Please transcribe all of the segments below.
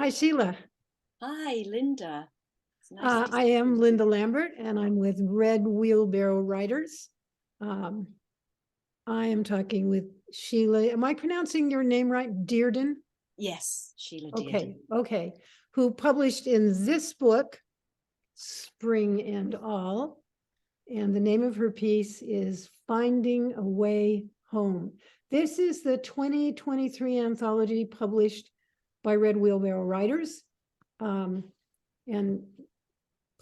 Hi, Sheila. Hi, Linda. It's nice to I see am you. Linda Lambert, and I'm with Red Wheelbarrow Writers. Um, I am talking with Sheila. Am I pronouncing your name right? Dearden? Yes, Sheila Okay, Dearden. okay. Who published in this book, Spring and All. And the name of her piece is Finding a Way Home. This is the 2023 anthology published by Red Wheelbarrow Writers. And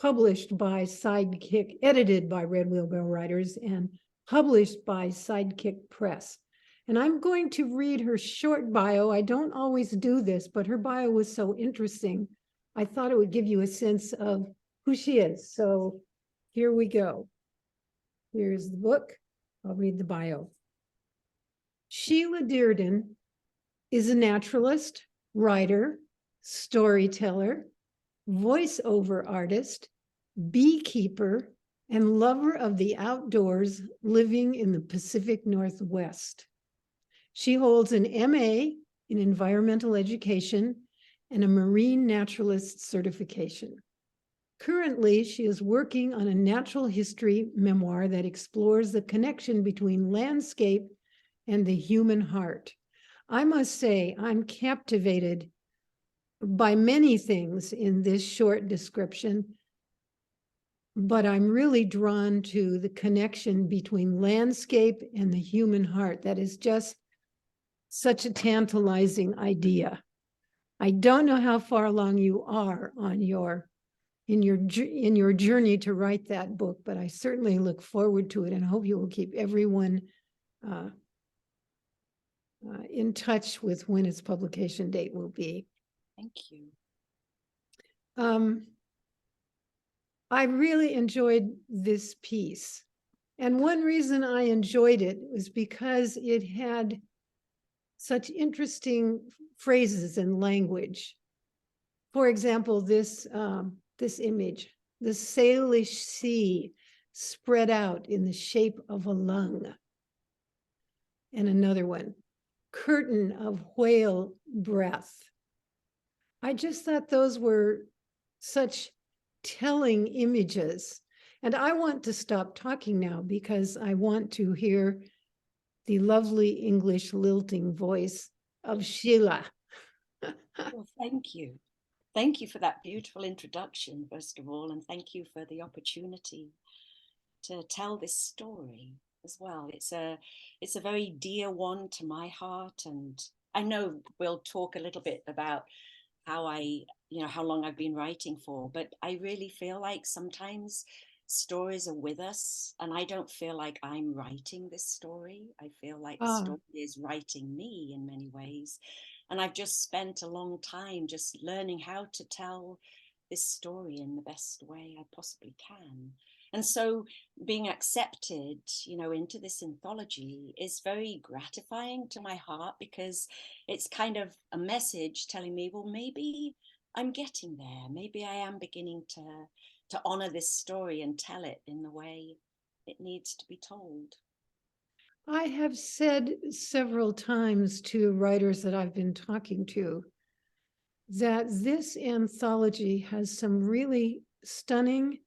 published by Sidekick, edited by Red Wheelbarrow Writers, and published by Sidekick Press. And I'm going to read her short bio. I don't always do this, but her bio was so interesting. I thought it would give you a sense of who she is. So here we go. Here's the book. I'll read the bio. Sheila Dearden is a naturalist, writer, storyteller, voiceover artist, beekeeper, and lover of the outdoors living in the Pacific Northwest. She holds an MA in environmental education and a marine naturalist certification. Currently, she is working on a natural history memoir that explores the connection between landscape and the human heart. I must say, I'm captivated by many things in this short description, but I'm really drawn to the connection between landscape and the human heart. That is just such a tantalizing idea. I don't know how far along you are on in your journey to write that book, but I certainly look forward to it and hope you will keep everyone in touch with when its publication date will be. Thank you. I really enjoyed this piece. And one reason I enjoyed it was because it had such interesting phrases and language. For example, this image, the Salish Sea spread out in the shape of a lung. And another one, curtain of whale breath. I just thought those were such telling images. And I want to stop talking now because I want to hear the lovely English lilting voice of Sheila. Well, thank you. Thank you for that beautiful introduction, first of all, and thank you for the opportunity to tell this story as well. It's a very dear one to my heart, and I know we'll talk a little bit about how long I've been writing for, but I really feel like sometimes stories are with us, and I don't feel like I'm writing this story. I feel like the story is writing me in many ways. And I've just spent a long time just learning how to tell this story in the best way I possibly can. And so being accepted, into this anthology is very gratifying to my heart, because it's kind of a message telling me, well, maybe I'm getting there. Maybe I am beginning to honor this story and tell it in the way it needs to be told. I have said several times to writers that I've been talking to that this anthology has some really stunning,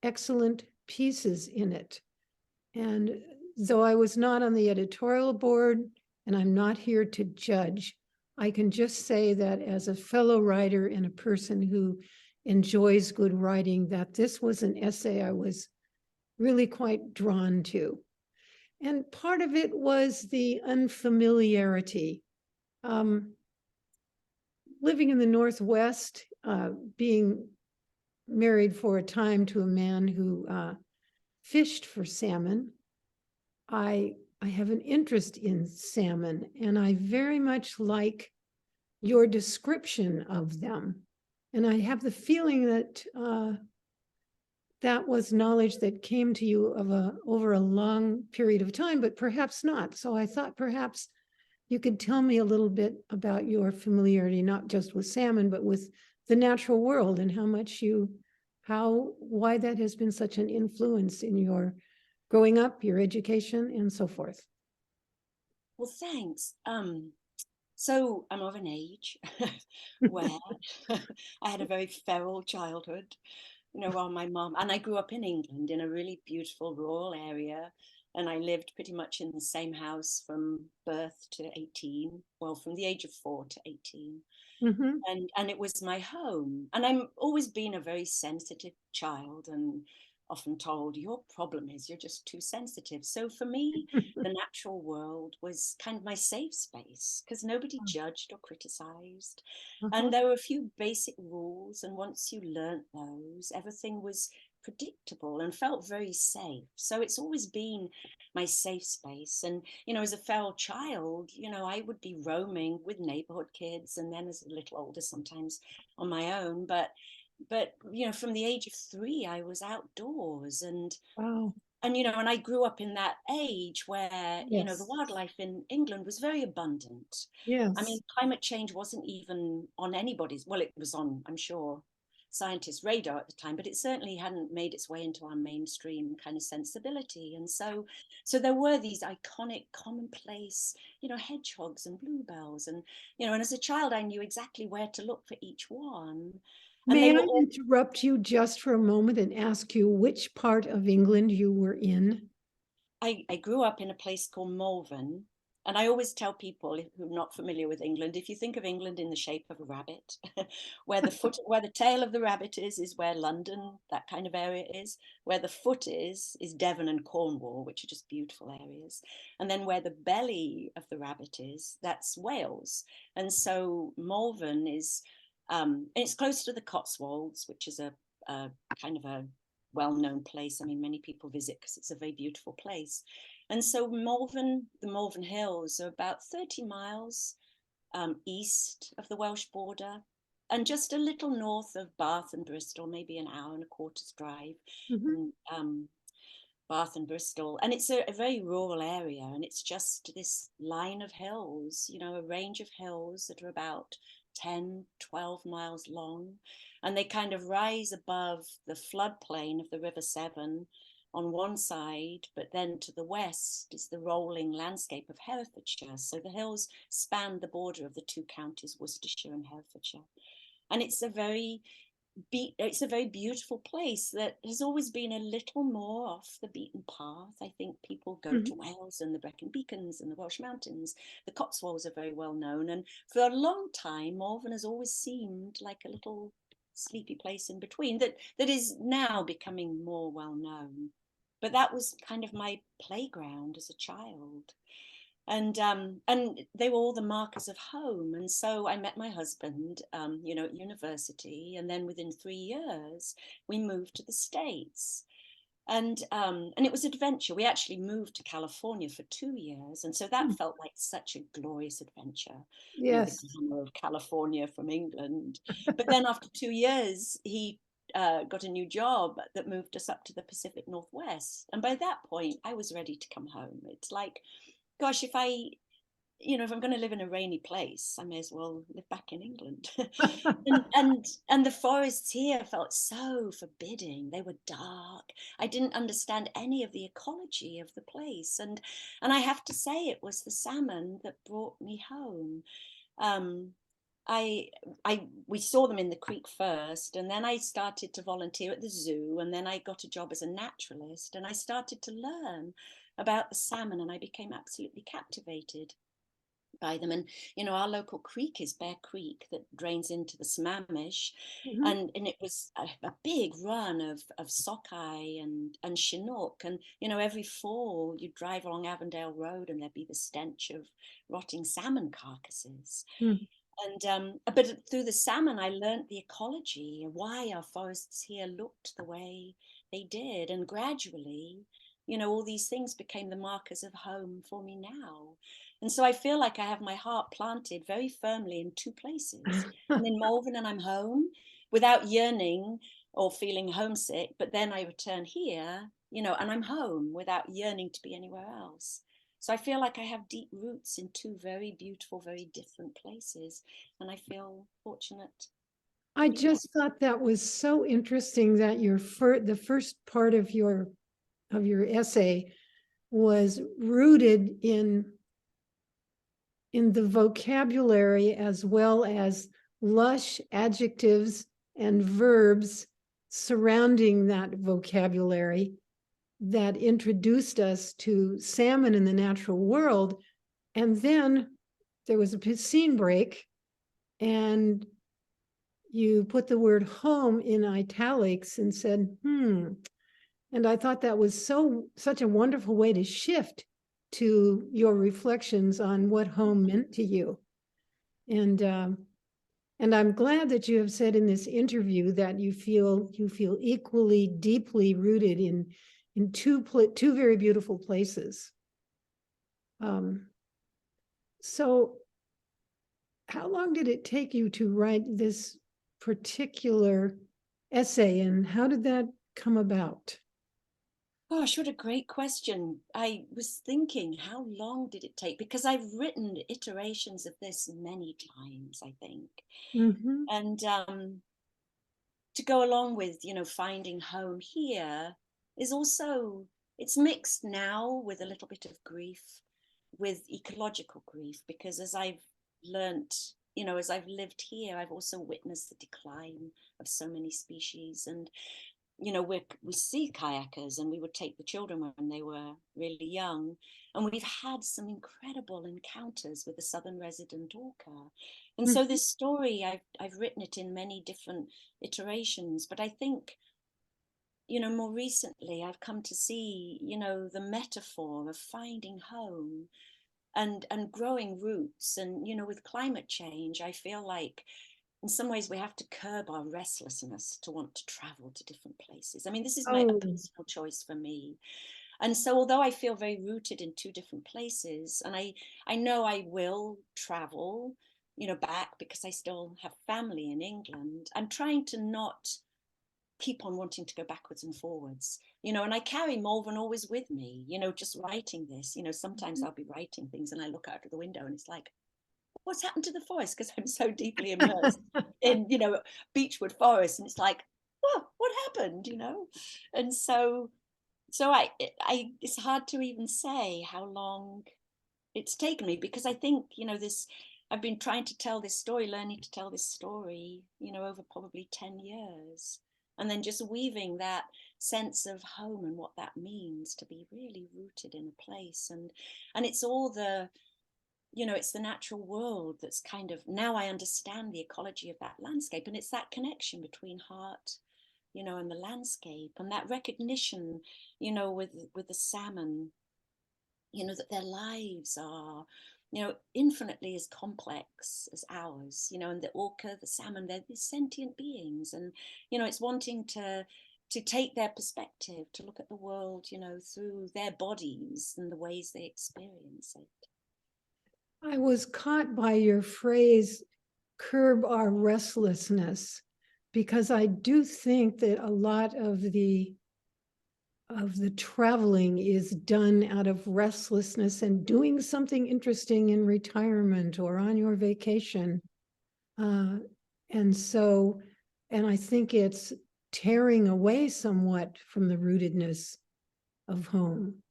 excellent pieces in it. And though I was not on the editorial board and I'm not here to judge, I can just say that as a fellow writer and a person who enjoys good writing, that this was an essay I was really quite drawn to. And part of it was the unfamiliarity. Living in the Northwest, being married for a time to a man who fished for salmon, I have an interest in salmon, and I very much like your description of them. And I have the feeling that that was knowledge that came to you over a long period of time, but perhaps not. So I thought perhaps you could tell me a little bit about your familiarity, not just with salmon, but with the natural world, and why that has been such an influence in your growing up, your education, and so forth. Well, thanks. So I'm of an age where I had a very feral childhood, while my mom, and I grew up in England in a really beautiful rural area. And I lived pretty much in the same house from birth to 18, well, from the age of 4 to 18. Mhm. And it was my home. And I'm always been a very sensitive child, and often told your problem is you're just too sensitive. So for me, the natural world was kind of my safe space because nobody judged or criticized. Uh-huh. And there were a few basic rules, and once you learnt those, everything was predictable and felt very safe. So it's always been my safe space. And as a feral child, I would be roaming with neighborhood kids, and then as a little older sometimes on my own. But from the age of 3 I was outdoors. Wow. And I grew up in that age where the Yes. wildlife in England was very abundant. I Yes. mean, climate change wasn't even on anybody's, well, it was on, I'm sure, scientists' radar at the time, but it certainly hadn't made its way into our mainstream kind of sensibility. And so there were these iconic commonplace hedgehogs and bluebells. And as a child I knew exactly where to look for each one. And May they were I all, interrupt you just for a moment and ask you which part of England you were in? I grew up in a place called Malvern. And I always tell people who are not familiar with England, if you think of England in the shape of a rabbit, where the tail of the rabbit is where London, that kind of area is. Where the foot is Devon and Cornwall, which are just beautiful areas. And then where the belly of the rabbit is, that's Wales. And so Malvern is, it's close to the Cotswolds, which is a kind of a well-known place. I mean, many people visit because it's a very beautiful place. And so the Malvern Hills are about 30 miles east of the Welsh border, and just a little north of Bath and Bristol, maybe an hour and a quarter's drive Mhm. from Bath and Bristol. And it's a very rural area, and it's just this line of hills, a range of hills that are about 10, 12 miles long. And they kind of rise above the floodplain of the River Severn on one side, but then to the west is the rolling landscape of Herefordshire. So the hills span the border of the two counties, Worcestershire and Herefordshire. And it's a very beautiful place that has always been a little more off the beaten path. I think people go to Mhm. Wales and the Brecon Beacons and the Welsh Mountains. The Cotswolds are very well known. And for a long time, Malvern has always seemed like a little sleepy place in between that is now becoming more well known. But that was kind of my playground as a child. And they were all the markers of home. And so I met my husband, at university, and then within 3 years we moved to the States. And it was adventure. We actually moved to California for 2 years, and so that felt like such a glorious adventure. The Yes. glamour of California from England. But then after 2 years, he got a new job that moved us up to the Pacific Northwest, and by that point I was ready to come home. It's like, gosh, if I'm going to live in a rainy place, I may as well live back in England. and the forests here felt so forbidding. They were dark. I didn't understand any of the ecology of the place. And I have to say, it was the salmon that brought me home. Um, I we saw them in the creek first, and then I started to volunteer at the zoo, and then I got a job as a naturalist, and I started to learn about the salmon, and I became absolutely captivated by them. And our local creek is Bear Creek that drains into the Sammamish. Mhm. And it was a big run of sockeye and chinook. And every fall you drive along Avondale Road and there'd be the stench of rotting salmon carcasses. Mm. And but through the salmon I learned the ecology and why our forests here looked the way they did. And gradually, all these things became the markers of home for me now. And so I feel like I have my heart planted very firmly in two places. I'm in Malvern and I'm home without yearning or feeling homesick. But then I return here, and I'm home without yearning to be anywhere else. So I feel like I have deep roots in two very beautiful, very different places. And I feel fortunate to I be there. just thought that was so interesting that the first part of your essay was rooted in in the vocabulary as well as lush adjectives and verbs surrounding that vocabulary that introduced us to salmon in the natural world. And then there was a scene break, and you put the word home in italics and said, And I thought that was such a wonderful way to shift to your reflections on what home meant to you. And I'm glad that you have said in this interview that you feel equally deeply rooted in two very beautiful places. So how long did it take you to write this particular essay, and how did that come about? Gosh, what a great question. I was thinking, how long did it take? Because I've written iterations of this many times, I think. Mm-hmm. And to go along with, finding home here is also, it's mixed now with a little bit of grief, with ecological grief, because as I've learnt, as I've lived here, I've also witnessed the decline of so many species. And we see kayakers, and we would take the children when they were really young, and we've had some incredible encounters with the southern resident orca. And so this story, I've written it in many different iterations, but I think more recently I've come to see the metaphor of finding home and growing roots. And with climate change, I feel like in some ways we have to curb our restlessness to want to travel to different places. I mean, this is a personal choice for me. And so although I feel very rooted in two different places, and I know I will travel back because I still have family in England, I'm trying to not keep on wanting to go backwards and forwards, and I carry Malvern always with me, just writing this. Sometimes I'll be writing things and I look out of the window and it's like, what's happened to the forest? Because I'm so deeply immersed in, Beechwood Forest, and it's like, what happened, And so I it's hard to even say how long it's taken me, because I think, I've been trying to tell this story, learning to tell this story, over probably 10 years. And then just weaving that sense of home and what that means to be really rooted in a place. And it's all the, it's the natural world that's kind of, now I understand the ecology of that landscape. And it's that connection between heart, and the landscape, and that recognition, with the salmon, that their lives are, infinitely as complex as ours, and the orca, the salmon, they're these sentient beings. And, it's wanting to take their perspective, to look at the world, through their bodies and the ways they experience it. I was caught by your phrase, curb our restlessness, because I do think that a lot of the traveling is done out of restlessness and doing something interesting in retirement or on your vacation. And I think it's tearing away somewhat from the rootedness of home.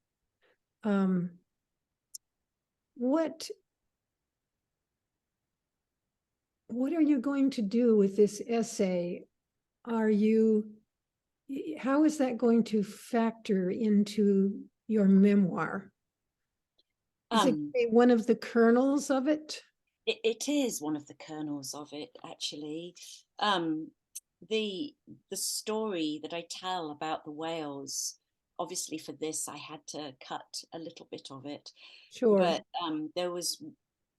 What are you going to do with this essay? How is that going to factor into your memoir? Is it one of the kernels of it? It is one of the kernels of it, actually. The story that I tell about the whales, obviously for this I had to cut a little bit of it. Sure. But there was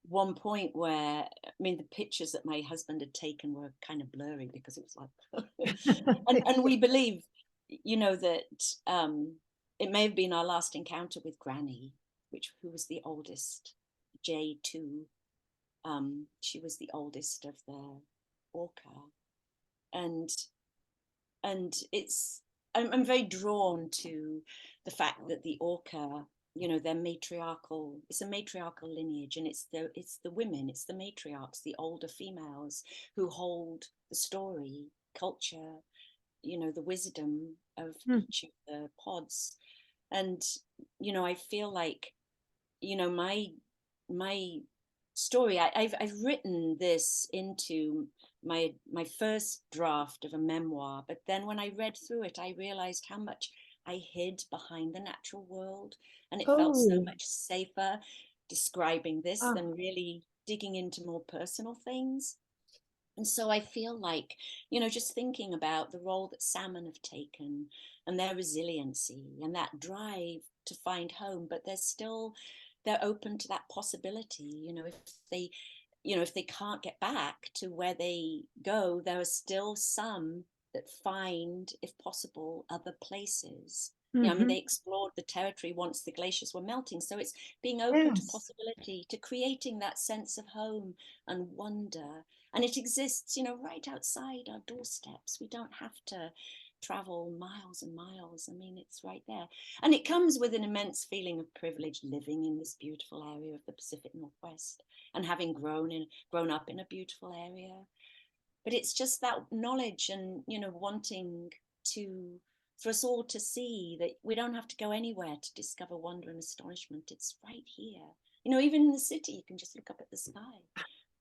one point where, I mean, the pictures that my husband had taken were kind of blurry because it was like, and we believe, that it may have been our last encounter with Granny, who was the oldest, J2. She was the oldest of the orca, and I'm very drawn to the fact that the orca, they're matriarchal. It's a matriarchal lineage, and it's the women, it's the matriarchs, the older females who hold the story, culture, the wisdom of each of the pods. And I feel like my story. I've written this into my first draft of a memoir, but then when I read through it, I realized how much I hid behind the natural world, and it felt so Oh, much safer describing this ah, than really digging into more personal things. And so I feel like, just thinking about the role that salmon have taken and their resiliency and that drive to find home, but they're open to that possibility. They, if they can't get back to where they go, there are still some that find, if possible, other places. I mean, mhm. they explored the territory once the glaciers were melting. So it's being open to Yes. possibility, to creating that sense of home and wonder. And it exists, right outside our doorsteps. We don't have to travel miles and miles. I mean, it's right there. And it comes with an immense feeling of privilege living in this beautiful area of the Pacific Northwest and having grown up in a beautiful area. But it's just that knowledge and, wanting to for us all to see that we don't have to go anywhere to discover wonder and astonishment. It's right here. Even in the city, you can just look up at the sky,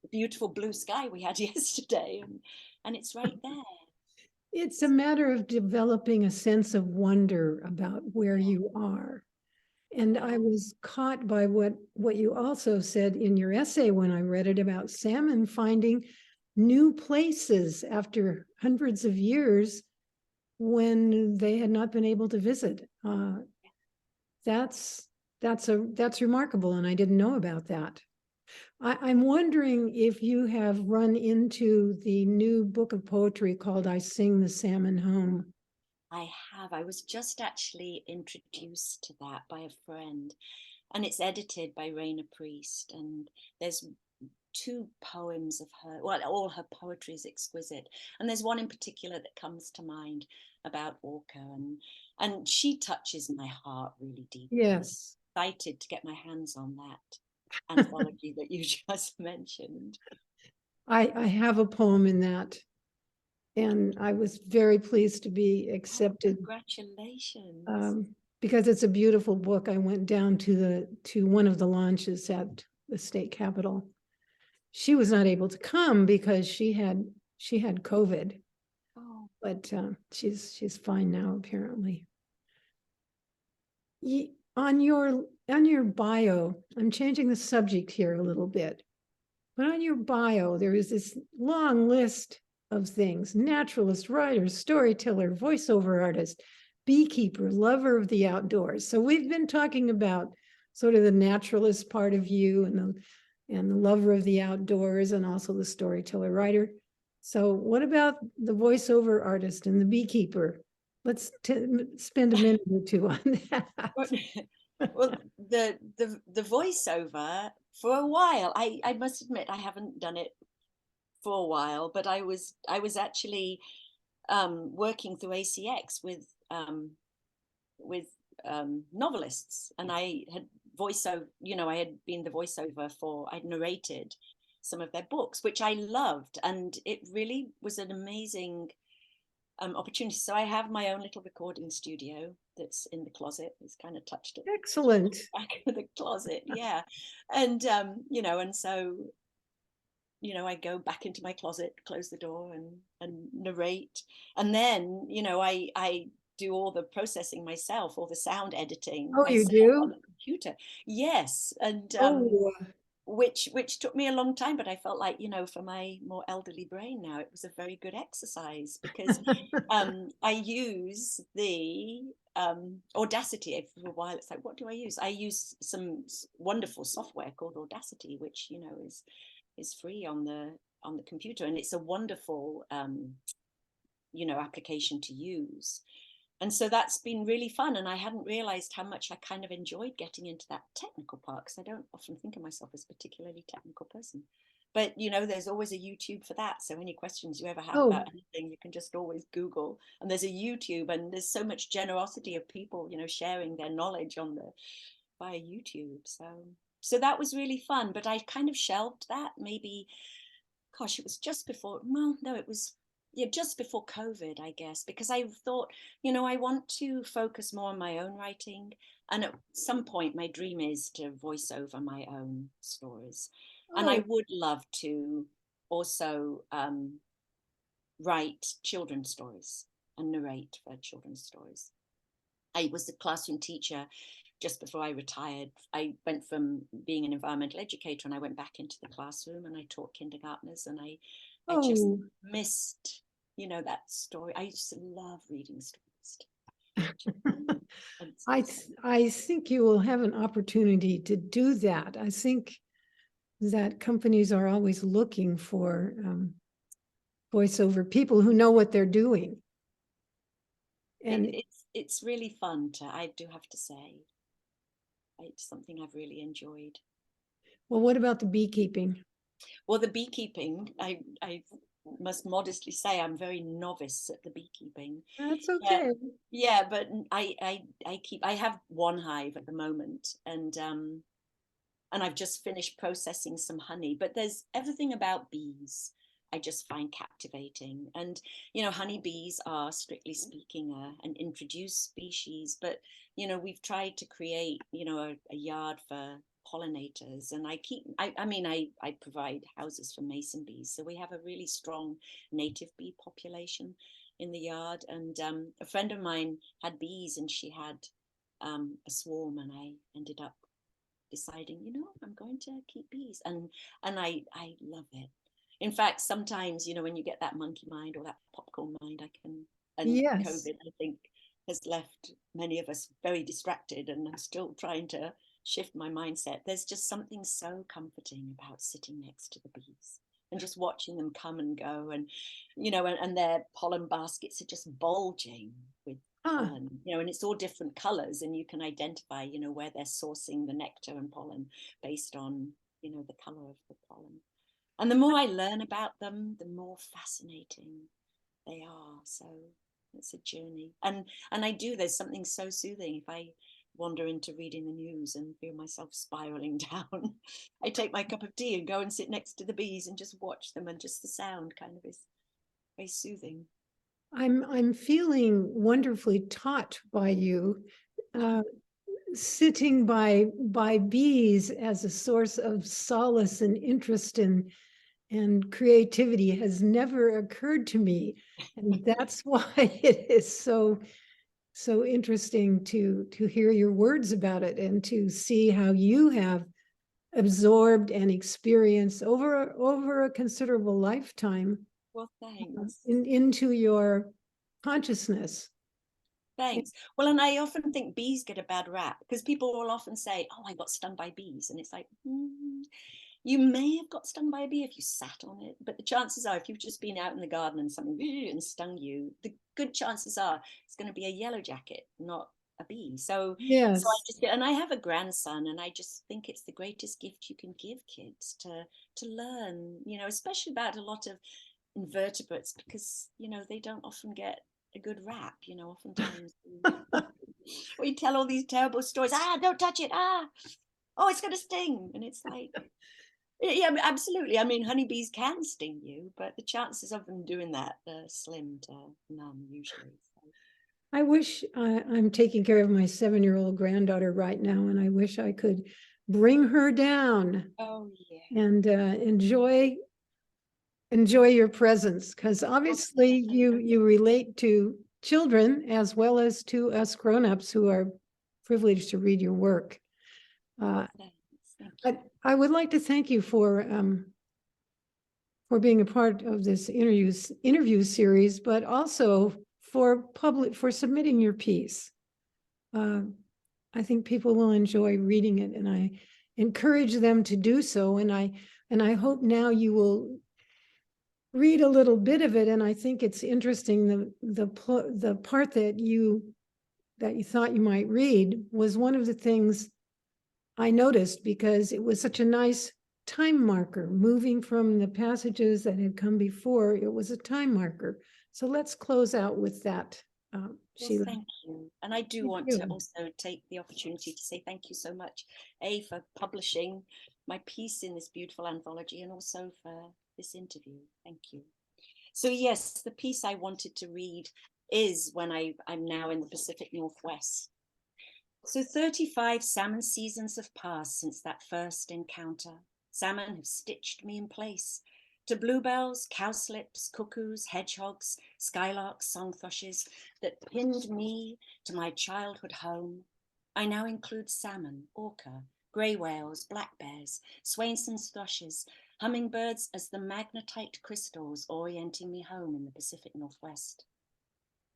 the beautiful blue sky we had yesterday, and it's right there. It's a matter of developing a sense of wonder about where Yeah, you are. And I yeah. was caught by what you also said in your essay when I read it about salmon finding new places after hundreds of years when they had not been able to visit. That's that's remarkable, and I didn't know about that. I'm wondering if you have run into the new book of poetry called I Sing the Salmon Home. I have. I was just actually introduced to that by a friend, and it's edited by Raina Priest. And there's two poems of her. Well, all her poetry is exquisite, and there's one in particular that comes to mind about Orca, and she touches my heart really deeply. And Yes. I'm excited to get my hands on that anthology that you just mentioned. I have a poem in that, and I was very pleased to be Oh, accepted congratulations! um, because it's a beautiful book. I went down to one of the launches at the state capitol. She was not able to come because she had COVID, Oh, but she's fine now apparently. On your bio, I'm changing the subject here a little bit. But on your bio, there is this long list of things: naturalist, writer, storyteller, voiceover artist, beekeeper, lover of the outdoors. So we've been talking about sort of the naturalist part of you and the lover of the outdoors and also the storyteller writer. So what about the voiceover artist and the beekeeper? Let's spend a minute or two on that. well, the voiceover for a while. I must admit I haven't done it for a while, but I was actually working through ACX with novelists, and I had voiceover. I had been the voiceover for. I'd narrated some of their books, which I loved, and it really was an amazing opportunity. So I have my own little recording studio that's in the closet. It's kind of touched at Excellent. back of the closet, yeah. And and so I go back into my closet, close the door, and narrate, and then I do all the processing myself, all the sound editing Oh, you myself on do? the computer. Yes, and Oh, which took me a long time, but I felt like, for my more elderly brain now, it was a very good exercise because I use the Audacity. For a while it's like, what do I use? I use some wonderful software called Audacity, which is free on the computer, and it's a wonderful application to use. And so that's been really fun, and I hadn't realized how much I kind of enjoyed getting into that technical part, because I don't often think of myself as a particularly technical person. But there's always a YouTube for that, so any questions you ever have oh, about anything, you can just always Google, and there's a YouTube, and there's so much generosity of people sharing their knowledge on the via YouTube. So that was really fun, but I kind of shelved that. Maybe, gosh, it was just before, well, no, it was, yeah, just before COVID, I guess, because I thought, I want to focus more on my own writing. And at some point, my dream is to voice over my own stories. And I Oh, would love to also write children's stories and narrate for children's stories. I was a classroom teacher just before I retired. I went from being an environmental educator and I went back into the classroom and I taught kindergartners, and I just oh, missed, that story. I used to love reading stories. And I think you will have an opportunity to do that. I think that companies are always looking for voiceover people who know what they're doing. And it's really fun I do have to say. It's something I've really enjoyed. well, what about the beekeeping? Well, the beekeeping, I must modestly say I'm very novice at the beekeeping. That's Yeah, okay. yeah, but I have one hive at the moment, and I've just finished processing some honey. But there's everything about bees I just find captivating. And honeybees are, strictly speaking, an introduced species, but we've tried to create a yard for pollinators, and I provide houses for mason bees, so we have a really strong native bee population in the yard. And a friend of mine had bees, and she had a swarm, and I ended up deciding, I'm going to keep bees, and I love it. In fact, sometimes, when you get that monkey mind or that popcorn mind, and Yes. COVID, I think, has left many of us very distracted, and I'm still trying to shift my mindset. There's just something so comforting about sitting next to the bees and just watching them come and go, and and their pollen baskets are just bulging with Ah, pollen, and it's all different colors, and you can identify, where they're sourcing the nectar and pollen based on, the color of the pollen. And the more I learn about them, the more fascinating they are. So it's a journey. And there's something so soothing. If I wander into reading the news and feel myself spiraling down, I take my cup of tea and go and sit next to the bees and just watch them, and just the sound kind of is very soothing. I'm feeling wonderfully taught by you. Uh, Sitting by bees as a source of solace and interest and creativity has never occurred to me. And that's why it is so interesting to hear your words about it and to see how you have absorbed and experienced over a considerable lifetime Well, thanks. into your consciousness. Thanks. Well, and I often think bees get a bad rap because people will often say, "Oh, I got stung by bees," and it's like, you may have got stung by a bee if you sat on it, but the chances are, if you've just been out in the garden and something and stung you, the good chances are it's going to be a yellow jacket, not a bee. So I Yes. just, and I have a grandson, and I just think it's the greatest gift you can give kids to learn, especially about a lot of invertebrates, because they don't often get a good rap. Oftentimes we tell all these terrible stories. Don't touch it. Oh, it's going to sting, and it's like, yeah, absolutely. I mean, honeybees can sting you, but the chances of them doing that are slim to none usually. So. I wish I'm taking care of my 7-year-old granddaughter right now, and I wish I could bring her down Oh yeah. and enjoy your presence, because Well, obviously you relate to children as well as to us grown-ups who are privileged to read your work. thanks. Thank you. But I would like to thank you for being a part of this interview series, but also for submitting your piece. I think people will enjoy reading it, and I encourage them to do so. And I hope now you will read a little bit of it. And I think it's interesting, the part that you thought you might read was one of the things I noticed, because it was such a nice time marker, moving from the passages that had come before. It was a time marker. So let's close out with that, Well, Sheila. thank you. And I do Thank want to you. also take the opportunity to say thank you so much, for publishing my piece in this beautiful anthology, and also for this interview. Thank you. So yes, the piece I wanted to read is when I'm now in the Pacific Northwest. So 35 salmon seasons have passed since that first encounter. Salmon have stitched me in place. To bluebells, cowslips, cuckoos, hedgehogs, skylarks, song thrushes that pinned me to my childhood home, I now include salmon, orca, grey whales, black bears, Swainson's thrushes, hummingbirds as the magnetite crystals orienting me home in the Pacific Northwest.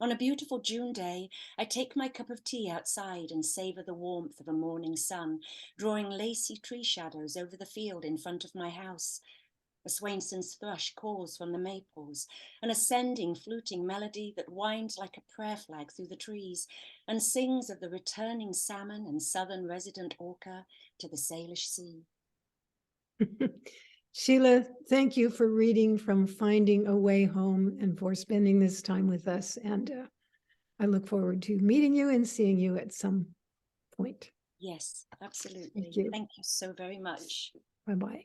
On a beautiful June day, I take my cup of tea outside and savour the warmth of a morning sun, drawing lacy tree shadows over the field in front of my house. A Swainson's thrush calls from the maples, an ascending, fluting melody that winds like a prayer flag through the trees and sings of the returning salmon and southern resident orca to the Salish Sea. Sheila, thank you for reading from Finding a Way Home and for spending this time with us. And I look forward to meeting you and seeing you at some point. Yes, absolutely. Thank you. Thank you so very much. Bye-bye.